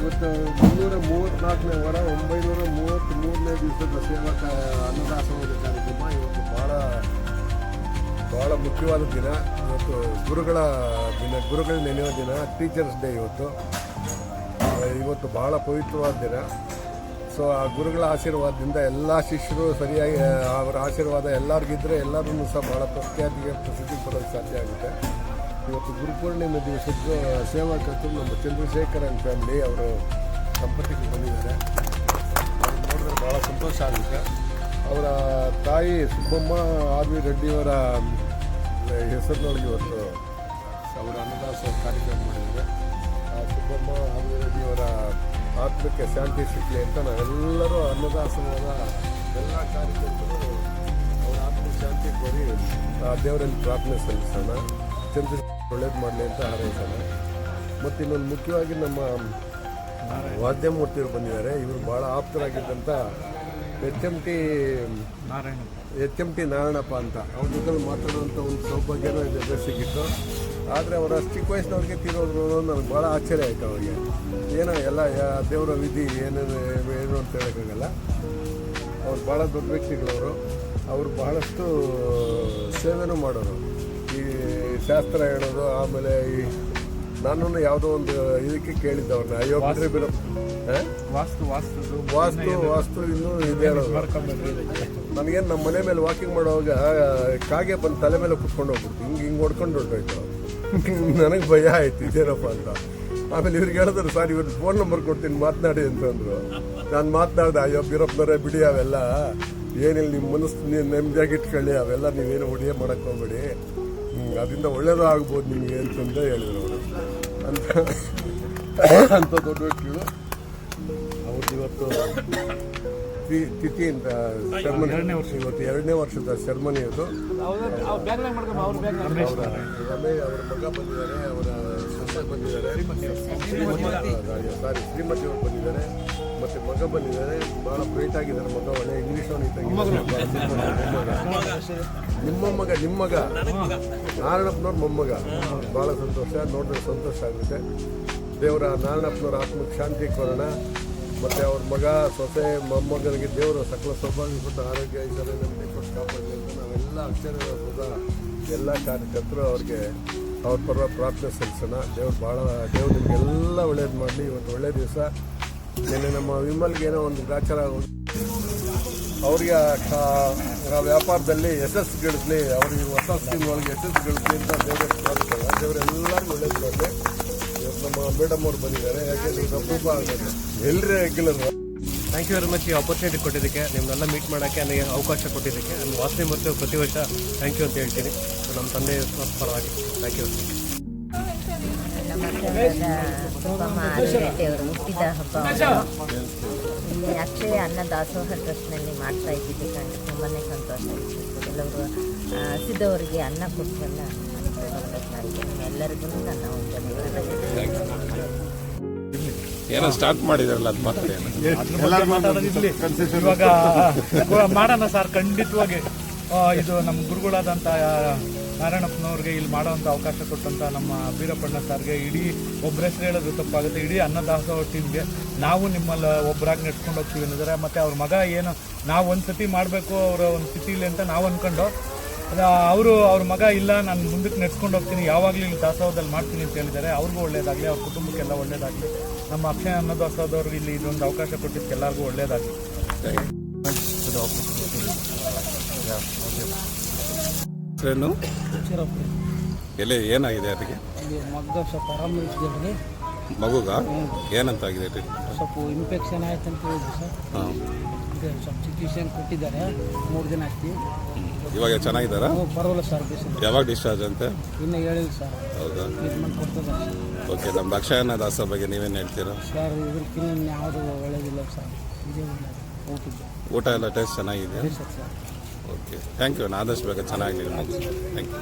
ಇವತ್ತು 334ನೇ ವಾರ 933ನೇ ದಿವಸದ ಸೇವಕ ಅನ್ನದಾಸೋಹದ ಕಾರ್ಯಕ್ರಮ. ಇವತ್ತು ಭಾಳ ಮುಖ್ಯವಾದ ದಿನ. ಇವತ್ತು ಗುರುಗಳ ನೆನೆಯುವ ದಿನ, ಟೀಚರ್ಸ್ ಡೇ. ಇವತ್ತು ಭಾಳ ಪವಿತ್ರವಾದ ದಿನ. ಸೊ ಆ ಗುರುಗಳ ಆಶೀರ್ವಾದದಿಂದ ಎಲ್ಲ ಶಿಷ್ಯರು ಸರಿಯಾಗಿ ಅವರ ಆಶೀರ್ವಾದ ಎಲ್ಲರಿಗಿದ್ರೆ ಎಲ್ಲರೂ ಸಹ ಭಾಳ ಪ್ರಸಿದ್ಧಿ ಪಡೋದು ಸಾಧ್ಯ ಆಗುತ್ತೆ. ಇವತ್ತು ಗುರುಪೂರ್ಣಿಮೆ ದಿವಸದ್ದು ಸೇವಾಕರ್ತರು ನಮ್ಮ ಚಂದ್ರಶೇಖರನ್ ಫ್ಯಾಮಿಲಿ ಅವರು ದಂಪತಿಗಳು ಬಂದಿದ್ದಾರೆ. ನೋಡಿದ್ರೆ ಭಾಳ ಸಂತೋಷ ಆಗುತ್ತೆ. ಅವರ ತಾಯಿ ಸುಬ್ಬಮ್ಮ ಆರ್ ವಿ ರೆಡ್ಡಿಯವರ ಹೆಸರಿನೊಳಗೆ ಇವತ್ತು ಅವರ ಅನ್ನದಾಸೋಹ ಕಾರ್ಯಕ್ರಮ ಮಾಡಿದ್ದಾರೆ. ಆ ಸುಬ್ಬಮ್ಮ ಆರ್ ವಿ ರೆಡ್ಡಿಯವರ ಆತ್ಮಕ್ಕೆ ಶಾಂತಿ ಸಿಗಲಿ ಅಂತ ನಾವೆಲ್ಲರೂ ಅನ್ನದಾಸೋಹದ ಎಲ್ಲ ಕಾರ್ಯಕ್ರಮಗಳು ಅವರ ಆತ್ಮಕ್ಕೆ ಶಾಂತಿ ಕೋರಿ ದೇವರಲ್ಲಿ ಪ್ರಾರ್ಥನೆ ಸಲ್ಲಿಸೋಣ. ಚಂದ್ರ ಒಳ್ಳೇದು ಮಾಡಲಿ ಅಂತ ಹಾರೈಸೋಣ. ಮತ್ತು ಇನ್ನೊಂದು ಮುಖ್ಯವಾಗಿ ನಮ್ಮ ವಾದ್ಯಮೂರ್ತಿಯವರು ಬಂದಿದ್ದಾರೆ. ಇವರು ಭಾಳ ಆಪ್ತರಾಗಿದ್ದಂಥ ಎಚ್ ಎಮ್ ಟಿ ನಾರಾಯಣಪ್ಪ ಅಂತ ಅವ್ರ ಜೊತೆ ಮಾತಾಡುವಂಥ ಒಂದು ಸೌಭಾಗ್ಯನೂ ಜೊತೆ ಸಿಕ್ಕಿತ್ತು. ಆದರೆ ಅವರ ಚಿಕ್ಕ ವಯಸ್ಸಿನವ್ರಿಗೆ ತೀರೋದ್ರು ನನಗೆ ಭಾಳ ಆಶ್ಚರ್ಯ ಆಯಿತು. ಅವ್ರಿಗೆ ಏನೋ ಎಲ್ಲ ದೇವರ ವಿಧಿ ಏನು ಅಂತ ಹೇಳೋಕ್ಕಾಗಲ್ಲ. ಅವ್ರು ಭಾಳ ದೊಡ್ಡ ವ್ಯಕ್ತಿಗಳವರು. ಅವರು ಬಹಳಷ್ಟು ಸೇವೆನೂ ಮಾಡೋರು. ಈ ಶಾಸ್ತ್ರ ಹೇಳೋದು, ಆಮೇಲೆ ಈ ನಾನು ಯಾವುದೋ ಒಂದು ಇದಕ್ಕೆ ಕೇಳಿದ್ದವ್ರನ್ನ, ಅಯ್ಯೋ ಬಿಡ್ರಿ ಬಿಡು ವಾಸ್ತು ಇನ್ನೂ ಇದೆ ಹೇಳೋದು. ನನಗೇನು ನಮ್ಮ ಮನೆ ಮೇಲೆ ವಾಕಿಂಗ್ ಮಾಡುವಾಗ ಕಾಗೆ ಬಂದು ತಲೆ ಮೇಲೆ ಕುತ್ಕೊಂಡು ಹೋಗ್ಬಿಡ್ತು, ಹಿಂಗೆ ಹೊಡ್ಕೊಂಡು ಹೊರಟೋಯ್ತು. ನನಗೆ ಭಯ ಆಯ್ತು ಇದೇನಪ್ಪ ಅಂತ. ಆಮೇಲೆ ಇವ್ರಿಗೆ ಹೇಳಿದ್ರು, ಸರ್ ಇವ್ರಿಗೆ ಫೋನ್ ನಂಬರ್ ಕೊಡ್ತೀನಿ ಮಾತನಾಡಿ ಅಂತಂದರು. ನಾನು ಮಾತನಾಡ್ದೆ, ಅಯ್ಯೋ ಬೀರಪ್ಪನವರೇ ಬಿಡಿ, ಅವೆಲ್ಲ ಏನಿಲ್ಲ, ನಿಮ್ಮ ಮನಸ್ಸು ನೆಮ್ಮದಿಯಾಗಿ ಇಟ್ಕೊಳ್ಳಿ, ಅವೆಲ್ಲ ನೀವೇನು ಹೊಡಿಯೇ ಮಾಡೋಕ್ಕೆ ಹೋಗ್ಬೇಡಿ, ಅದರಿಂದ ಒಳ್ಳೇದು ಆಗ್ಬೋದು ನಿಮಗೆ ಅಂತಂದು ಹೇಳಿದ್ರು ಅವರು. ಅಂತ ದೊಡ್ಡ ವ್ಯಕ್ತಿಗಳು ಅವ್ರದ್ದು ಇವತ್ತು ತಿಥಿ ಅಂತ ಸೆರ್ಮನಿ. ಇವತ್ತು 2ನೇ ವರ್ಷದ ಸೆರ್ಮನಿ ಅದು. ಅವರ ಮಗ ಬಂದಿದ್ದಾರೆ, ಅವರ ಸೊಸೆ ಬಂದಿದ್ದಾರೆ, ಶ್ರೀಮತಿ ಅವರು ಬಂದಿದ್ದಾರೆ, ಮತ್ತು ಮಗ ಬಂದಿದ್ದಾರೆ. ಭಾಳ ಬ್ರೈಟ್ ಆಗಿದ್ದಾರೆ ಮಗ, ಒಳ್ಳೆ ಇಂಗ್ಲೀಷ್ ನಿಮ್ಮ ಮಗ ನಾರಾಯಣಪ್ಪನವ್ರ ಮೊಮ್ಮಗ. ಭಾಳ ಸಂತೋಷ, ನೋಡಿದ್ರೆ ಸಂತೋಷ ಆಗುತ್ತೆ. ದೇವರ ನಾರಾಯಣಪ್ಪನವ್ರ ಆತ್ಮಕ್ಕೆ ಶಾಂತಿ ಕೋರೋಣ. ಮತ್ತು ಅವ್ರ ಮಗ ಸೊಸೆ ಮೊಮ್ಮಗನಿಗೆ ದೇವರು ಸಕಲ ಸೌಭಾಗ್ಯ ಕೊಟ್ಟು ಆರೋಗ್ಯ ಐಶ್ವರ್ಯ ನೆಮ್ಮದಿ ಕೊಟ್ಟು ಕಾಪಾಡಲಿ ಅಂತ ನಾವೆಲ್ಲ ಅಕ್ಷರದ ಎಲ್ಲ ಕಾರ್ಯಕರ್ತರು ಅವ್ರಿಗೆ ಅವ್ರ ಪರ ಪ್ರಾರ್ಥನೆ ಸಲ್ಲಿಸೋಣ. ದೇವ್ರು ನಿಮಗೆಲ್ಲ ಒಳ್ಳೇದು ಮಾಡಲಿ. ಇವತ್ತು ಒಳ್ಳೆ ದಿವಸ. ನಿನ್ನೆ ನಮ್ಮ ವಿಮಲ್ಗೆ ಏನೋ ಒಂದು ಗಾಚಾರ ಅವ್ರಿಗೆ ವ್ಯಾಪಾರದಲ್ಲಿ ಯಶಸ್ಸು ಗಳಿಸಲಿ, ಅವ್ರಿಗೆ ಹೊಸ ಸ್ಕೀಮ್ ಒಳಗೆ ಯಶಸ್ಸು ಗಳಿಸಲಿ ಅಂತ ದೇವರೆಲ್ಲರಿಗೂ ಒಳ್ಳೇದು ಮಾಡಲಿ. ಇವತ್ತು ನಮ್ಮ ಮೇಡಮ್ ಅವ್ರು ಬಂದಿದ್ದಾರೆ. ಯಾಕೆಂದ್ರೆ ಅಪರೂಪ ಆಗೋದು ಎಲ್ಲರೇ regular. Thank you very much ಈ ಆಪರ್ಚುನಿಟಿ ಕೊಟ್ಟಿದ್ದಕ್ಕೆ, ನಿಮ್ಮನ್ನೆಲ್ಲ ಮೀಟ್ ಮಾಡೋಕ್ಕೆ ನನಗೆ ಅವಕಾಶ ಕೊಟ್ಟಿದ್ದಕ್ಕೆ. ನನ್ನ ವಾಸನೆ ಮತ್ತು ಪ್ರತಿ ವರ್ಷ ಥ್ಯಾಂಕ್ ಯು ಅಂತ ಹೇಳ್ತೀನಿ ನಮ್ಮ ತಂದೆ ಪರವಾಗಿ. Thank you. ಸುಬ್ಬಮ್ಮ ಆದಿರೆಡ್ಡಿ ಅವರು ಹುಟ್ಟಿದ ಹಬ್ಬ ಇಲ್ಲಿ ಅಕ್ಷಯ ಅನ್ನದಾಸೋಹ ಟ್ರಸ್ಟ್ನಲ್ಲಿ ಮಾಡ್ತಾ ಇದ್ದಿದ್ದು ಕಂಡು ತುಂಬಾ ಸಂತೋಷ ಆಯಿತು. ಕೆಲವರು ಹಸಿದವರಿಗೆ ಅನ್ನ ಕೊಟ್ಟೆಲ್ಲ ಎಲ್ಲರಿಗೂ ನನ್ನ ಏನೋ ಸ್ಟಾರ್ಟ್ ಮಾಡಿದಾರಲ್ಲ, ಅದು ಇವಾಗ ಮಾಡೋಣ ಸರ್. ಖಂಡಿತವಾಗಿ ಇದು ನಮ್ಮ ಗುರುಗಳಾದಂಥ ನಾರಾಯಣಪ್ಪನವ್ರಿಗೆ ಇಲ್ಲಿ ಮಾಡೋವಂಥ ಅವಕಾಶ ಕೊಟ್ಟಂಥ ನಮ್ಮ ಬೀರಪ್ಪಣ್ಣ ಸರ್ಗೆ, ಇಡೀ ಒಬ್ಬರ ಹೆಸರು ಹೇಳೋದು ತಪ್ಪಾಗುತ್ತೆ, ಇಡೀ ಅನ್ನದಾಸೋಹ ಟೀಮ್ಗೆ ನಾವು ನಿಮ್ಮಲ್ಲಿ ಒಬ್ಬರಾಗಿ ನಡ್ಸ್ಕೊಂಡು ಹೋಗ್ತೀವಿ ಅನ್ನಿದ್ದಾರೆ. ಮತ್ತು ಅವ್ರ ಮಗ ಏನು ನಾವು ಒಂದು ಸತಿ ಮಾಡಬೇಕು ಅವರ ಒಂದು ಸ್ಥಿತಿಲಿ ಅಂತ ನಾವು ಅಂದ್ಕೊಂಡು ಅವ್ರ ಮಗ ಇಲ್ಲ ನಾನು ಮುಂದಕ್ಕೆ ನಡ್ಸ್ಕೊಂಡು ಹೋಗ್ತೀನಿ, ಯಾವಾಗಲೂ ಇಲ್ಲಿ ದಾಸೋಹದಲ್ಲಿ ಮಾಡ್ತೀನಿ ಅಂತ ಹೇಳಿದ್ದಾರೆ. ಅವ್ರಿಗೂ ಒಳ್ಳೇದಾಗಲಿ, ಅವ್ರ ಕುಟುಂಬಕ್ಕೆಲ್ಲ ಒಳ್ಳೇದಾಗಲಿ. ನಮ್ಮ ಅಕ್ಷಯ ಅನ್ನದಾಸೋಹದವ್ರಿಗೆ ಇಲ್ಲಿ ಇದೊಂದು ಅವಕಾಶ ಕೊಟ್ಟಿದ್ದಕ್ಕೆ ಎಲ್ಲರಿಗೂ ಒಳ್ಳೇದಾಗಲಿ. ಏನು ಎಲ್ಲಿ ಏನಾಗಿದೆ ಅದಕ್ಕೆ? ಮಗ ಸ್ವಲ್ಪ ಆರಾಮ ಇದ್ದಿಲ್ರಿ, ಮಗುಗ ಏನಂತ ಆಗಿದೆ ಟ್ರೀಟ್ಮೆಂಟ್? ಸ್ವಲ್ಪ ಇನ್ಫೆಕ್ಷನ್ ಆಯ್ತು ಅಂತ ಹೇಳಿದ್ರು ಸರ್. ಹಾಂ, ಸ್ವಲ್ಪ ಚಿಕಿತ್ಸೆ ಕೊಟ್ಟಿದ್ದಾರೆ, 3 ದಿನ ಆಯ್ತು. ಇವಾಗ ಚೆನ್ನಾಗಿದ್ದಾರಾ? ಪರವಾಗಿಲ್ಲ ಸರ್, ಬೇಸಿಗೆ ಯಾವಾಗ ಡಿಸ್ಚಾರ್ಜ್ ಅಂತೆ? ಇನ್ನೂ ಹೇಳಿಲ್ಲ ಸರ್, ಹೌದಾ? ಟ್ರೀಟ್ಮೆಂಟ್ ಕೊಡ್ತದೆ ಓಕೆ, ನಮ್ಮ ಅಕ್ಷಯನ ದಾಸ ಬಗ್ಗೆ ನೀವೇನು ಹೇಳ್ತೀರಾ? ಸರ್. ಇದ್ರಕ್ಕಿನ್ನ ಯಾವುದು ಒಳ್ಳೇದಿಲ್ಲ ಸರ್, ಇದೇ ಊಟದ್ದು ಊಟ ಎಲ್ಲ ಟೇಸ್ಟ್ ಚೆನ್ನಾಗಿದೆ. ಸರ್. Okay, thank you. ಆದಷ್ಟು ಬೇಗ ಚೆನ್ನಾಗಲಿ ಮಗು. Thank you.